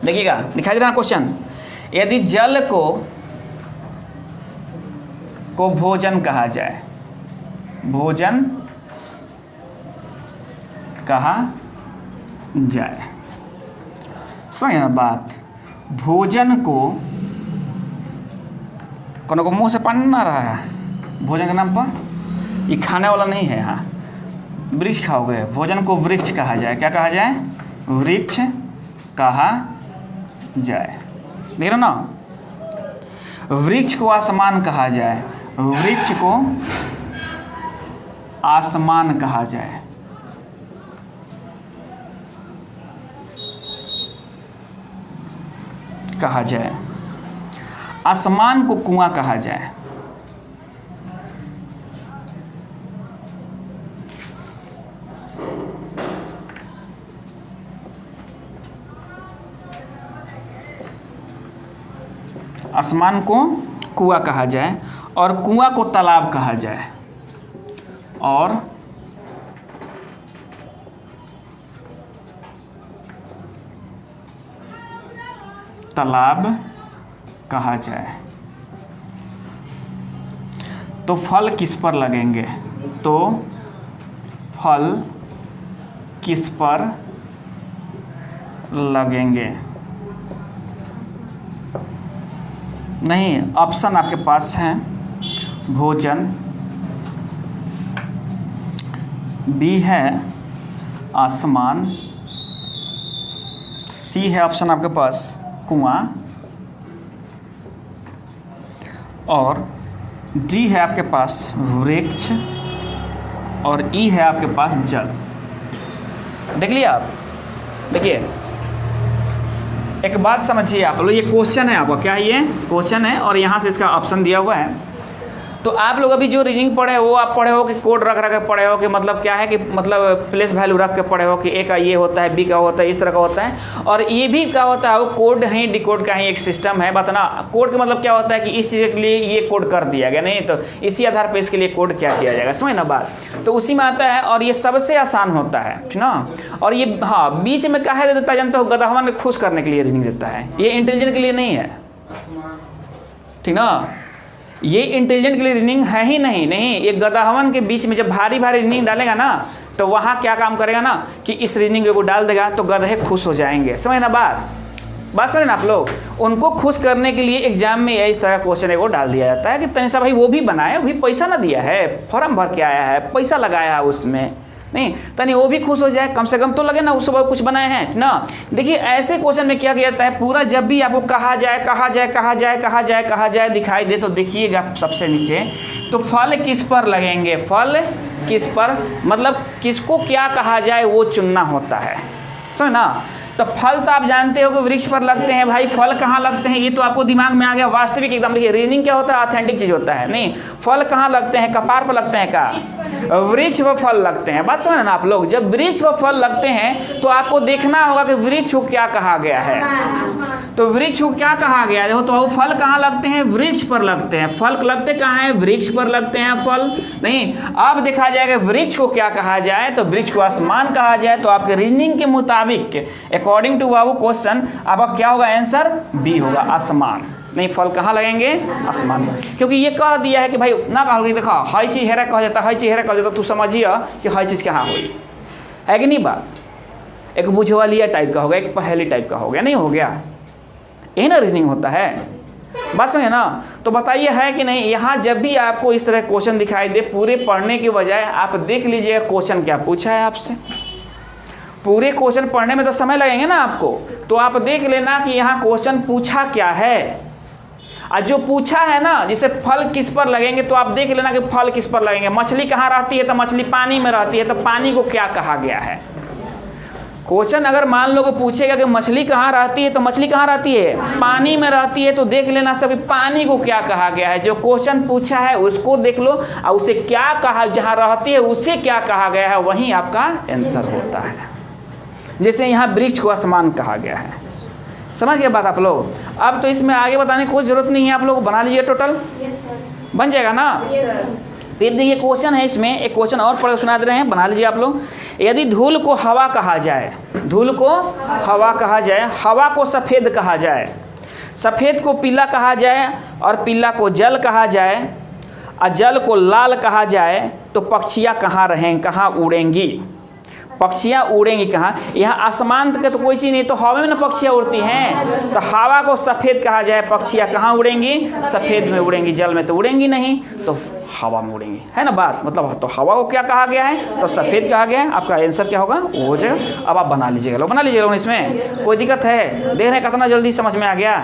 देखिएगा, दिखाई दे रहा है क्वेश्चन। यदि जल को भोजन कहा जाए, भोजन कहा जाए, समझे ना बात। भोजन को कोनो को मुंह से पानी ना रहा है भोजन के नाम पर, ये खाने वाला नहीं है। हाँ, वृक्ष खाओगे, भोजन को वृक्ष कहा जाए। क्या कहा जाए? वृक्ष कहा जाए। देख रहे ना, वृक्ष को आसमान कहा जाए, वृक्ष को आसमान कहा जाए। कहा जाए। आसमान को कुआं कहा जाए। आसमान को कुआं कहा जाए और कुआं को तालाब कहा जाए, और तालाब कहा जाए। तो फल किस पर लगेंगे? तो फल किस पर लगेंगे? नहीं, ऑप्शन आपके पास हैं, भोजन, बी है आसमान, सी है ऑप्शन आपके पास कुआं, और डी है आपके पास वृक्ष, और ई है आपके पास जल। देख लिया आप? देखिए, एक बात समझिए आप लोग, ये क्वेश्चन है आपका, क्या है ये? क्वेश्चन है, और यहाँ से इसका ऑप्शन दिया हुआ है। तो आप लोग अभी जो रीजनिंग पढ़े वो आप पढ़े हो कि कोड रख के पढ़े हो कि मतलब क्या है कि मतलब प्लेस वैल्यू रख के पढ़े हो कि ए का ये होता है, बी का होता है, इस तरह का होता है। और ये भी क्या होता है, वो कोड है, डिकोड का ही एक सिस्टम है। बताना कोड का मतलब क्या होता है कि इस चीज़ के लिए ये कोड कर दिया गया, नहीं तो इसी आधार पर इसके लिए कोड क्या किया जाएगा, समझ ना बात। तो उसी में आता है, और ये सबसे आसान होता है, ठीक ना। और ये हाँ बीच में काहे दे देता है जानते हो? गदहवन में खुश करने के लिए रीजनिंग देता है, ये इंटेलिजेंट के लिए नहीं है, ठीक ना। ये इंटेलिजेंट के लिए रीजनिंग है ही नहीं। नहीं, ये गदाहवन के बीच में जब भारी भारी रीजनिंग डालेगा ना, तो वहाँ क्या काम करेगा ना कि इस रीजनिंग को डाल देगा तो गधे खुश हो जाएंगे, समझ ना बात समझ ना आप लोग। उनको खुश करने के लिए एग्जाम में इस तरह का क्वेश्चन है वो डाल दिया जाता है कि तनिषा भाई वो भी बनाए, वो भी पैसा ना दिया है, फॉर्म भर के आया है, पैसा लगाया है उसमें, नहीं तनी वो भी खुश हो जाए, कम से कम तो लगे ना उस सुबह कुछ बनाए हैं ना। देखिए ऐसे क्वेश्चन में क्या किया जाता है, पूरा जब भी आपको कहा जाए कहा जाए कहा जाए कहा जाए कहा जाए दिखाई दे तो देखिएगा सबसे नीचे, तो फल किस पर लगेंगे, फल किस पर, मतलब किसको क्या कहा जाए वो चुनना होता है, समझ ना। तो फल तो आप जानते हो कि वृक्ष पर लगते हैं, भाई फल कहाँ लगते हैं ये तो आपको दिमाग में आ गया, वास्तविक एकदम। देखिए रीजनिंग क्या होता है, ऑथेंटिक चीज़ होता है। नहीं, फल कहाँ लगते हैं, कपार पर लगते हैं, का वृक्ष पर फल लगते हैं। बात समझ ना आप लोग, जब वृक्ष पर फल लगते हैं तो आपको देखना होगा कि वृक्ष को क्या कहा गया है। तो वृक्ष को क्या कहा गया है, देखो तो वो फल कहाँ लगते हैं, वृक्ष पर लगते हैं। फल लगते कहाँ हैं, वृक्ष पर लगते हैं फल। नहीं, अब देखा जाएगा वृक्ष को क्या कहा जाए, तो वृक्ष को आसमान कहा जाए। तो आपके रीजनिंग के मुताबिक अकॉर्डिंग टू बाबू क्वेश्चन आपका क्या होगा, आंसर बी होगा, आसमान। नहीं, फल कहाँ लगेंगे, आसमान में, क्योंकि ये कह दिया है कि भाई ना कहा देखा हर चीज़ हेरा कहा जाता है, हर चीज़ हेरा कहा जाता है, तू समझिए कि हर चीज़ कहाँ हुई है कि नहीं बात। एक बुझवालिया टाइप का होगा, एक पहेली टाइप का हो गया, नहीं हो गया, यही ना रीजनिंग होता है। बस समझे ना। तो बताइए है कि नहीं, यहाँ जब भी आपको इस तरह क्वेश्चन दिखाई दे, पूरे पढ़ने के बजाय आप देख लीजिएगा क्वेश्चन क्या पूछा है आपसे। पूरे क्वेश्चन पढ़ने में तो समय लगेंगे ना आपको, तो आप देख लेना कि यहाँ क्वेश्चन पूछा क्या है। और जो पूछा है ना, जिसे फल किस पर लगेंगे, तो आप देख लेना कि फल किस पर लगेंगे। मछली कहाँ रहती है, तो मछली पानी में रहती है, तो पानी को क्या कहा गया है। क्वेश्चन अगर मान लो कि पूछेगा कि मछली कहाँ रहती है, तो मछली कहाँ रहती है, पानी में रहती है। तो देख लेना सब कि पानी को क्या कहा गया है। जो क्वेश्चन पूछा है उसको देख लो, और उसे क्या कहा, जहाँ रहती है उसे क्या कहा गया है, वहीं आपका आंसर होता है। जैसे यहाँ वृक्ष को आसमान कहा गया है, समझ गए बात आप लोग। अब तो इसमें आगे बताने की कोई ज़रूरत नहीं है, आप लोग बना लीजिए, टोटल बन जाएगा ना। फिर देखिए क्वेश्चन है इसमें, एक क्वेश्चन और पढ़ के सुना दे रहे हैं, बना लीजिए आप लोग। यदि धूल को हवा कहा जाए, धूल को हवा कहा जाए, हवा को सफ़ेद कहा जाए, सफ़ेद को पीला कहा जाए और पीला को जल कहा जाए और जल को लाल कहा जाए, तो पक्षियाँ कहाँ रहें, कहाँ उड़ेंगी? पक्षियाँ उड़ेंगी कहाँ? यहाँ आसमान के तो कोई चीज़ नहीं, तो हवा में ना पक्षियाँ उड़ती हैं। तो हवा को सफ़ेद कहा जाए, पक्षियाँ कहाँ उड़ेंगी? सफ़ेद में उड़ेंगी, जल में तो उड़ेंगी नहीं, तो हवा में उड़ेंगी, है ना बात। मतलब तो हवा को क्या कहा गया है? तो सफ़ेद कहा गया है। आपका आंसर क्या होगा? वो हो जाएगा। अब आप बना लीजिएगा, लो बना लीजिएगा, इसमें कोई दिक्कत है? देख रहे हैं कितना जल्दी समझ में आ गया।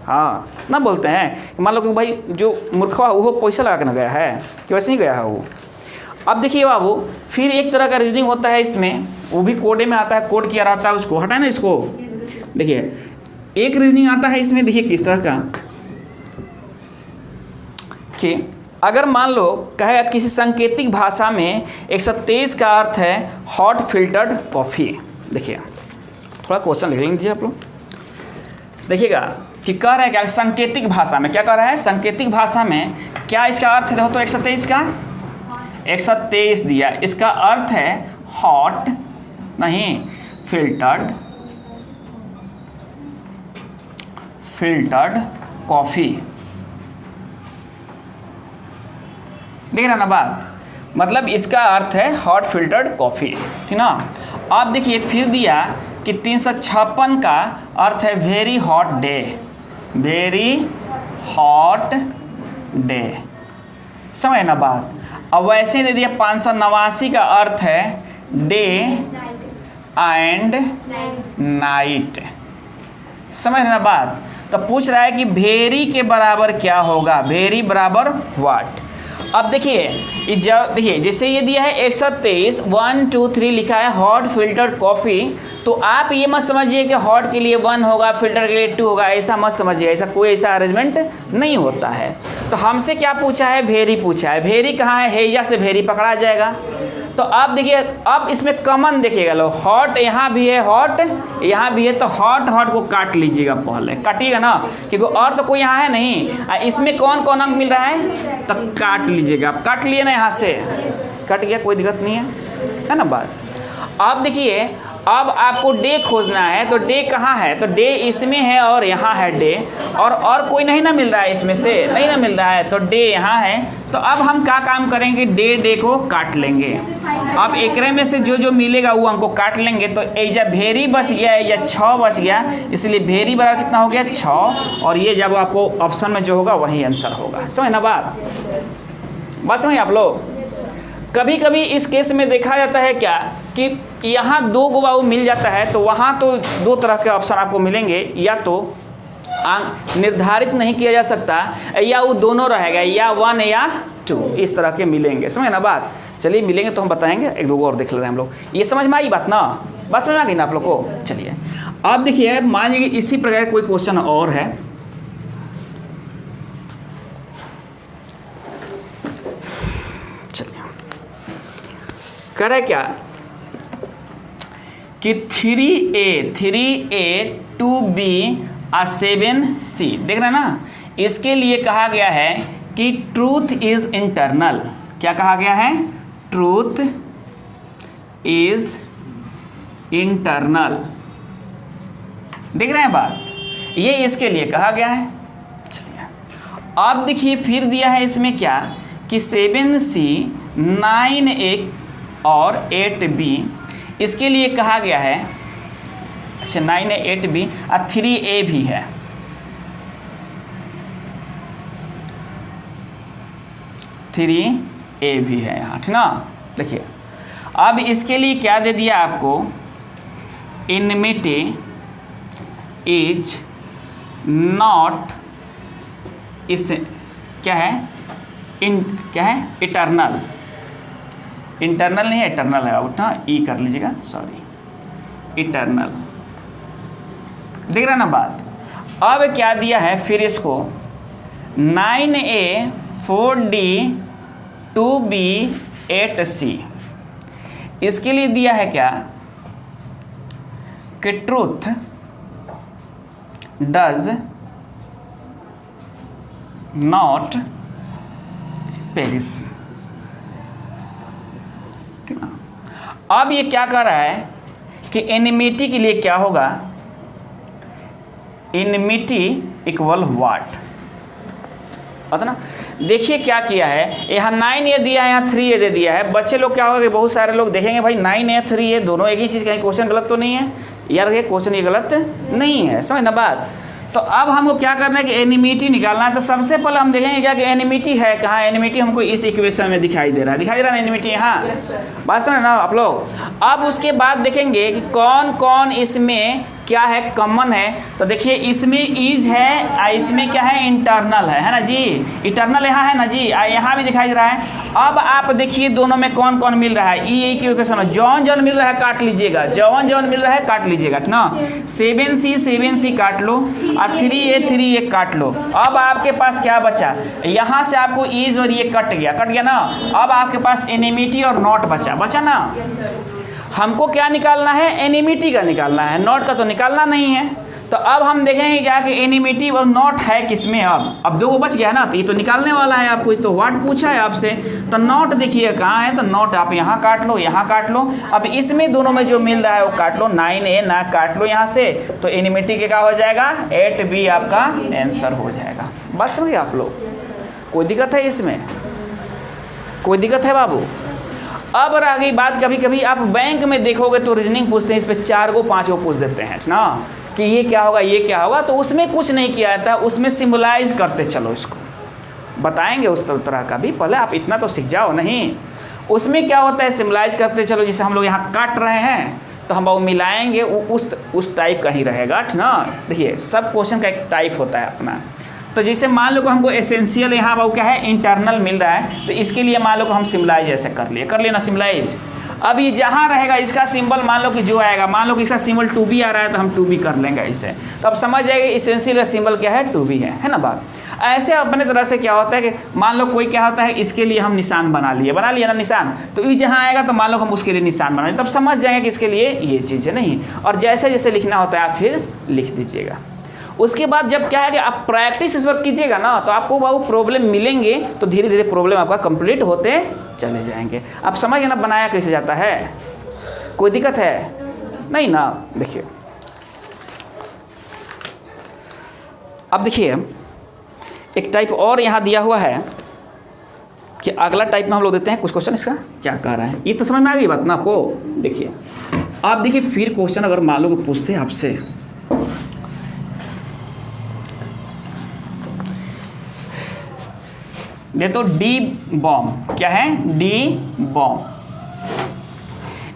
हाँ ना, बोलते हैं मान लो कि भाई जो मूर्खवा वो पैसा लगा के ना गया है कि वैसे ही गया है वो। अब देखिए बाबू, फिर एक तरह का रीजनिंग होता है इसमें, वो भी कोडे में आता है, कोड किया रहता है, उसको हटाए ना इसको। देखिए एक रीजनिंग आता है इसमें, देखिए किस तरह का कि अगर मान लो कहे किसी सांकेतिक भाषा में 123 का अर्थ है हॉट फिल्टर्ड कॉफ़ी। देखिए थोड़ा क्वेश्चन लिख लीजिए आप लोग, देखिएगा कि कह रहा है क्या सांकेतिक भाषा में, क्या कह रहा है? सांकेतिक भाषा में क्या इसका अर्थ है? तो 123 का 123 दिया, इसका अर्थ है हॉट नहीं फिल्टर्ड कॉफ़ी। देख रहा ना बात, मतलब इसका अर्थ है हॉट फिल्टर्ड कॉफ़ी, ठीक ना। अब देखिए फिर दिया कि 356 का अर्थ है very hot day, very hot day, समझ ना बात। अब वैसे ही दे दिया 589 का अर्थ है डे एंड नाइट, समझ ना बात। तो पूछ रहा है कि वेरी के बराबर क्या होगा? वेरी बराबर व्हाट? अब देखिए जब देखिए जैसे ये दिया है 123 1 2 3 लिखा है हॉट फिल्टर्ड कॉफ़ी, तो आप ये मत समझिए कि हॉट के लिए 1 होगा, फिल्टर के लिए 2 होगा, ऐसा मत समझिए, ऐसा कोई ऐसा अरेंजमेंट नहीं होता है। तो हमसे क्या पूछा है? वेरी पूछा है। वेरी कहाँ है? हैया से वेरी पकड़ा जाएगा। तो आप देखिए अब इसमें कॉमन देखिएगा लो, हॉट यहाँ भी है, हॉट यहाँ भी है, तो हॉट हॉट को काट लीजिएगा, पहले काटिएगा ना, क्योंकि और तो कोई यहाँ है नहीं। इसमें कौन कौन अंक मिल रहा है? तो काट लीजिएगा। आप काट लिए ना, यहाँ से कट गया, कोई दिक्कत नहीं है ना बात। अब देखिए अब आपको डे खोजना है, तो डे कहाँ है? तो डे इसमें है और यहाँ है डे, और कोई नहीं ना मिल रहा है, इसमें से नहीं ना मिल रहा है, तो डे यहाँ है। तो अब हम क्या काम करेंगे? डे को काट लेंगे। अब एकरे में से जो जो मिलेगा वो हमको काट लेंगे। तो एजा वेरी बच गया है या 6 बच गया, इसलिए वेरी बराबर कितना हो गया? 6, और ये जब आपको ऑप्शन में जो होगा वही आंसर होगा, समझ ना बात समझ आप लोग। कभी कभी इस केस में देखा जाता है क्या कि यहाँ 2 गो मिल जाता है, तो वहाँ तो 2 तरह के ऑप्शन आपको मिलेंगे, या तो निर्धारित नहीं किया जा सकता, या वो दोनों रहेगा, या 1 या 2, इस तरह के मिलेंगे, समझ ना बात। चलिए मिलेंगे तो हम बताएंगे, 1 2 और देख ले रहे हैं हम लोग। ये समझ में आई बात ना? बात समझ में आ गई ना आप लोग को? चलिए आप देखिए, मान लीजिए इसी प्रकार कोई क्वेश्चन और है। चलिए कह रहा है क्या कि 3A 2B 7C, देख रहे हैं ना। इसके लिए कहा गया है कि ट्रूथ इज इंटरनल। क्या कहा गया है? ट्रूथ इज इंटरनल, देख रहे हैं बात, ये इसके लिए कहा गया है। चलिए अब देखिए फिर दिया है इसमें क्या कि 7C 9A और 8B, इसके लिए कहा गया है, अच्छा 9A 8B और 3A भी है। 3A भी है यहाँ, ठीक ना। देखिए अब इसके लिए क्या दे दिया आपको? इनमिटी इज नॉट, इस क्या है? क्या है? इटर्नल, इंटरनल नहीं है, इटर्नल है, उठना ई कर लीजिएगा, सॉरी, इटर्नल, देख रहा ना बात। अब क्या दिया है फिर इसको? 9A 4D 2B 8C, इसके लिए दिया है क्या कि ट्रूथ डज नॉट पेरिस, ठीक ना। अब ये क्या कर रहा है कि एनिमिटी के लिए क्या होगा, एनिमिटी इक्वल वाट, पता ना। देखिए क्या किया है, यहाँ 9a दिया है, यहाँ 3a दे दिया है। बच्चे लोग क्या होगा कि बहुत सारे लोग देखेंगे भाई 9a 3a दोनों एक ही चीज़, कहीं क्वेश्चन गलत तो नहीं है यार, ये क्वेश्चन ये गलत नहीं है, समझ ना बात। तो अब हमको क्या करना है कि एनिमिटी निकालना है। तो सबसे पहले हम देखेंगे क्या कि एनिमिटी है कहाँ, एनिमिटी हमको इस इक्वेशन में दिखाई दे रहा है ना एनिमिटी यहाँ, बात समझ ना आप लोग। अब उसके बाद देखेंगे कि कौन कौन इसमें क्या है, कॉमन है। तो देखिए इसमें इज है, इसमें क्या है, इंटरनल है ना जी, इंटरनल यहाँ है ना जी, यहाँ भी दिखाई दे रहा है। अब आप देखिए दोनों में कौन कौन मिल रहा है, ई की इक्वेशन जौन जौन मिल रहा है काट लीजिएगा, जौन जौन मिल रहा है काट लीजिएगा ना। 7c काट लो और 3a काट लो। अब आपके पास क्या बचा, यहाँ से आपको इज और ये कट गया ना। अब आपके पास एनिमिटी और नॉट बचा ना। हमको क्या निकालना है, एनिमिटी का निकालना है, नॉट का तो निकालना नहीं है। तो अब हम देखेंगे क्या कि एनिमिटी और नॉट है किसमें, अब 2 बच गया ना, तो ये तो निकालने वाला है आपको, तो वाट पूछा है आपसे। तो नॉट देखिए कहाँ है, तो नॉट आप यहाँ काट लो, यहाँ काट लो। अब इसमें दोनों में जो मिल रहा है वो काट लो, 9a ना काट लो यहाँ से, तो एनिमिटी के क्या हो जाएगा, 8b आपका आंसर हो जाएगा। बात समझिए आप लोग, कोई दिक्कत है इसमें, कोई दिक्कत है बाबू। अब रह गई बात, कभी कभी आप बैंक में देखोगे तो रीजनिंग पूछते हैं, इस पर 4 को 5 को पूछ देते हैं ना कि ये क्या होगा ये क्या होगा। तो उसमें कुछ नहीं किया जाता, उसमें सिम्बलाइज करते चलो, इसको बताएंगे उस तरह का भी, पहले आप इतना तो सीख जाओ। नहीं, उसमें क्या होता है, सिम्बलाइज करते चलो। जैसे हम लोग यहाँ काट रहे हैं तो हम वो मिलाएंगे, उस टाइप का ही रहेगा ना। देखिए सब क्वेश्चन का एक टाइप होता है अपना। तो जैसे मान लो कि हमको एसेंशियल यहाँ वो क्या है, इंटरनल मिल रहा है, तो इसके लिए मान लो कि हम सिम्बलाइज ऐसे कर लिए ना सिम्बलाइज। अब ये जहाँ रहेगा इसका सिंबल मान लो कि जो आएगा, मान लो कि इसका सिंबल 2b आ रहा है तो हम 2b कर लेंगे इसे। तो अब समझ जाएगा एसेंशियल का सिंबल क्या है, 2b है ना बात। ऐसे अपने तरह से क्या होता है कि मान लो कोई क्या होता है, इसके लिए हम निशान बना लिए ना निशान, तो ये जहाँ आएगा तो मान लो हम उसके लिए निशान बना लिए, तब समझ जाएंगे कि इसके लिए ये चीज़ है नहीं। और जैसे जैसे लिखना होता है आप फिर लिख दीजिएगा। उसके बाद जब क्या है कि आप प्रैक्टिस इस पर कीजिएगा ना, तो आपको वो प्रॉब्लम मिलेंगे, तो धीरे धीरे प्रॉब्लम आपका कंप्लीट होते चले जाएंगे। आप समझ ना बनाया कैसे जाता है, कोई दिक्कत है नहीं ना। देखिए अब देखिए एक टाइप और यहाँ दिया हुआ है कि अगला टाइप में हम लोग देते हैं कुछ क्वेश्चन, इसका क्या कह रहा है ये तो समझ में आ गई बात ना आपको। देखिए आप देखिए फिर क्वेश्चन अगर मान लो पूछते हैं आपसे, दे तो डी बॉम्ब, क्या है डी बॉम्ब,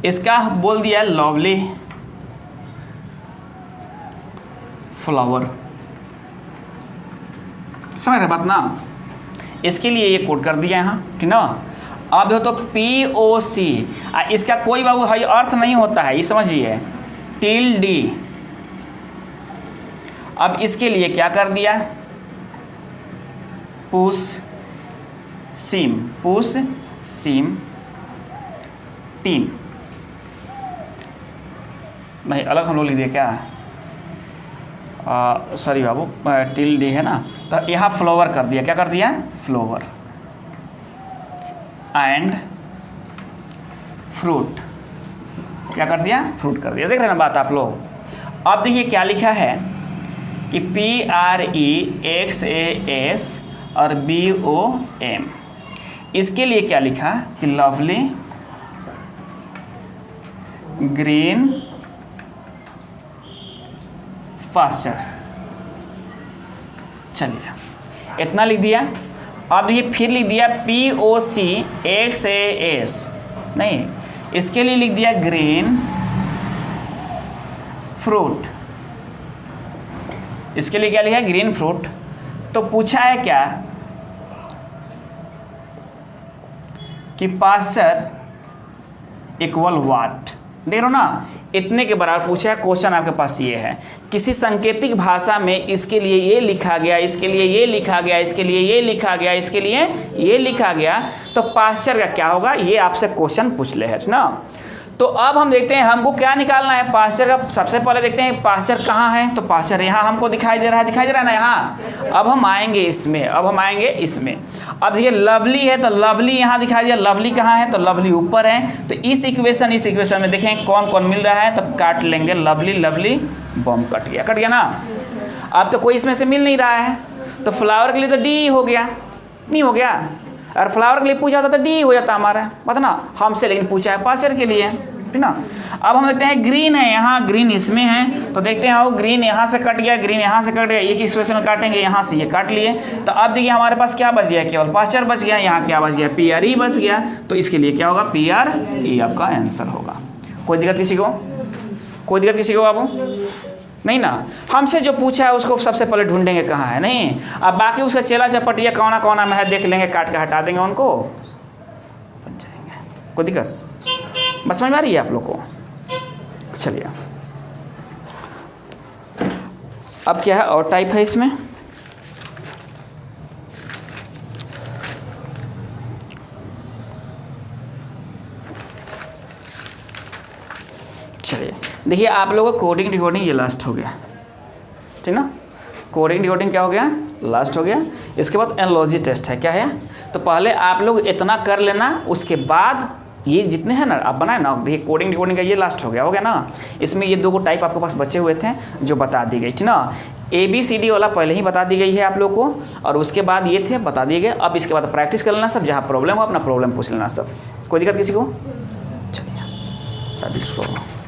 इसका बोल दिया लवली फ्लावर, समझ रहे बात ना। इसके लिए ये कोड कर दिया यहाँ, ठीक ना। अब हो तो POC, इसका कोई बाबू है अर्थ नहीं होता है, ये समझिए, टिल डी। अब इसके लिए क्या कर दिया, पुश सिम टीम, नहीं अलग हम लोग लिख दिए क्या, सॉरी बाबू टिल डी है ना, तो यहाँ फ्लावर कर दिया, क्या कर दिया फ्लावर एंड फ्रूट, क्या कर दिया फ्रूट कर दिया। देख रहे ना बात आप लोग। अब देखिए क्या लिखा है कि PREXAS और BOM, इसके लिए क्या लिखा कि लवली ग्रीन फास्टर, चलिए इतना लिख दिया। अब ये फिर लिख दिया POCXAS, नहीं इसके लिए लिख दिया ग्रीन फ्रूट, इसके लिए क्या लिखा है ग्रीन फ्रूट। तो पूछा है क्या कि पास्चर इक्वल वाट, देख रहे हो ना, इतने के बराबर पूछा है। क्वेश्चन आपके पास ये है, किसी सांकेतिक भाषा में इसके लिए ये लिखा गया, इसके लिए ये लिखा गया, इसके लिए ये लिखा गया, इसके लिए ये लिखा गया, तो पास्चर का क्या होगा, ये आपसे क्वेश्चन पूछ ले है ना। तो अब हम देखते हैं हमको क्या निकालना है पास्चर का। सबसे पहले देखते हैं पास्चर कहाँ है, तो पास्चर यहाँ हमको दिखाई दे रहा है ना यहाँ। अब हम आएंगे इसमें, अब देखिए लवली है तो लवली यहाँ दिखाई दिया, लवली कहाँ है तो लवली ऊपर है। तो इस इक्वेशन में देखें कौन कौन मिल रहा है, तो काट लेंगे लवली बम कट गया ना। अब तो कोई इसमें से मिल नहीं रहा है, तो फ्लावर के लिए तो डी हो गया, नहीं हो गया। और फ्लावर के लिए पूछा था तो डी हो जाता हमारा, पता ना हमसे, लेकिन पूछा है पास्चर के लिए, ठीक ना। अब हम देखते हैं ग्रीन है यहाँ, ग्रीन इसमें है, तो देखते हैं वो ग्रीन यहाँ से कट गया, ग्रीन यहाँ से कट गया, एक इक्वेशन में काटेंगे, यहाँ से ये काट लिए। तो अब देखिए हमारे पास क्या बच गया, केवल पास्चर बच गया, यहाँ क्या बच गया, PRE बच गया। तो इसके लिए क्या होगा, PRE आपका आंसर होगा। कोई दिक्कत किसी को बाबू? नहीं ना, हमसे जो पूछा है उसको सबसे पहले ढूंढेंगे कहाँ है, नहीं। अब बाकी उसका चेला चपटिया कौना में है देख लेंगे, काट के हटा देंगे उनको, बन जाएंगे। कोई दिक्कत? बस समझ में आ रही है आप लोग को? चलिए अब क्या है, और टाइप है इसमें। चलिए देखिए, आप लोगों को कोडिंग डिकोडिंग ये लास्ट हो गया, ठीक ना। कोडिंग डिकोडिंग क्या हो गया, लास्ट हो गया। इसके बाद एनालॉजी टेस्ट है, क्या है, तो पहले आप लोग इतना कर लेना, उसके बाद ये जितने हैं ना आप बनाए ना, देखिए कोडिंग डिकोडिंग का ये लास्ट हो गया ना। इसमें ये 2 टाइप आपके पास बचे हुए थे जो बता दी गई, ठीक ना। ABCD वाला पहले ही बता दी गई है आप लोग को, और उसके बाद ये थे बता दिए गए। अब इसके बाद प्रैक्टिस कर लेना सब, जहाँ प्रॉब्लम हो अपना प्रॉब्लम पूछ लेना सब। कोई दिक्कत किसी को? चलिए प्रैक्टिस करो।